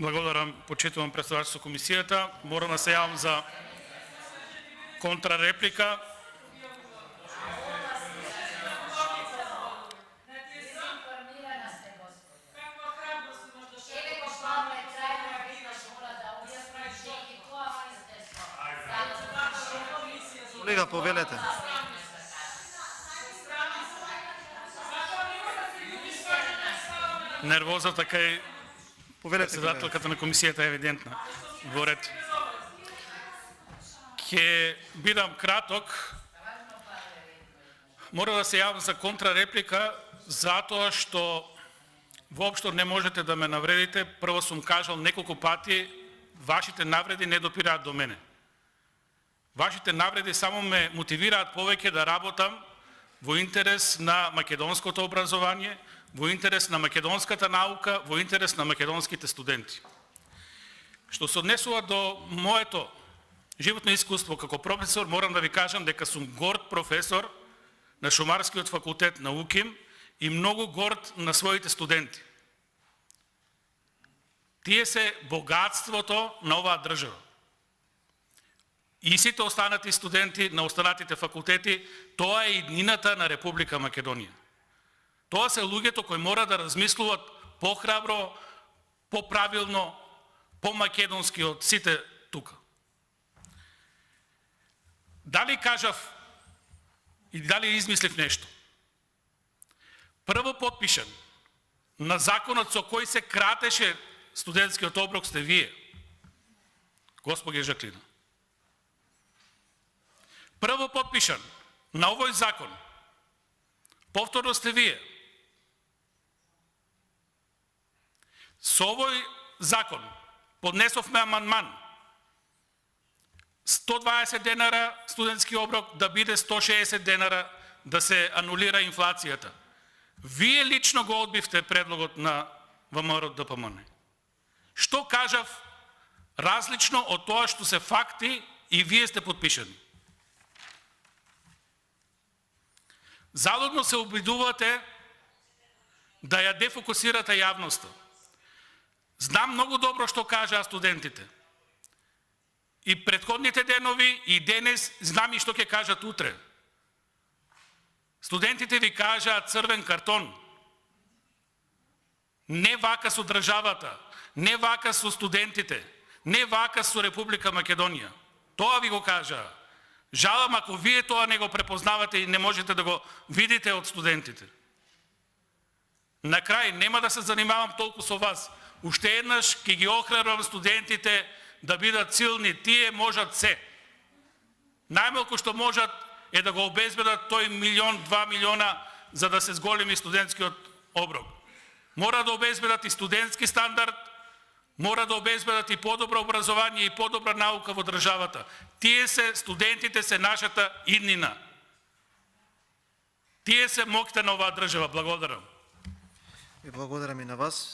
Благодарам, почитувам председател со комисијата. Морам да се јавам за контрареплика. Колега, повелете. Нервозата кај Повелете, председателката на комисијата е евидентна. Во ред. Ќе бидам краток. Мора да се јавам за контрареплика затоа што воопшто не можете да ме навредите. Прво сум кажал неколку пати, вашите навреди не допираат до мене. Вашите навреди само ме мотивираат повеќе да работам во интерес на македонското образование, во интерес на македонската наука, во интерес на македонските студенти. Што се однесува до моето животно искуство како професор, морам да ви кажам дека сум горд професор на Шумарскиот факултет на УКИМ и многу горд на своите студенти. Тие се богатството на оваа држава. И сите останати студенти на останатите факултети, тоа е иднината на Република Македонија. Тоа се луѓето кои мора да размислуват похрабро, поправилно, по-македонски од сите тука. Дали кажав и дали измислив нешто? Прво подпишан на законот со кој се кратеше студентскиот оброк сте вие, госпоѓа Жаклина. Прво подпишан на овој закон, повторно сте вие. Со овој закон поднесовме амандман 120 денара студентски оброк да биде 160 денара, да се анулира инфлацијата. Вие лично го одбивте предлогот на ВМРО ДПМН. Што кажав различно од тоа што се факти и вие сте подпишани? Залудно се обидувате да ја дефокусирате јавноста. Знам многу добро што кажаа студентите. И претходните денови, и денес, знам и што ќе кажат утре. Студентите ви кажаат црвен картон. Не вака со државата, не вака со студентите, не вака со Република Македонија. Тоа ви го кажаа. Жалам ако вие тоа не го препознавате и не можете да го видите од студентите. На крај, нема да се занимавам толку со вас. Уште еднаш ќе ги охрабрам студентите да бидат силни. Тие можат се. Најмалку што можат е да го обезбедат тој 1-2 милиона за да се зголеми студентскиот оброк. Мора да обезбедат и студентски стандард, мора да обезбедат и подобро образование и подобра наука во државата. Тие се, студентите се нашата иднина. Тие се моќта на оваа држава. Благодарам. И благодарам и на вас.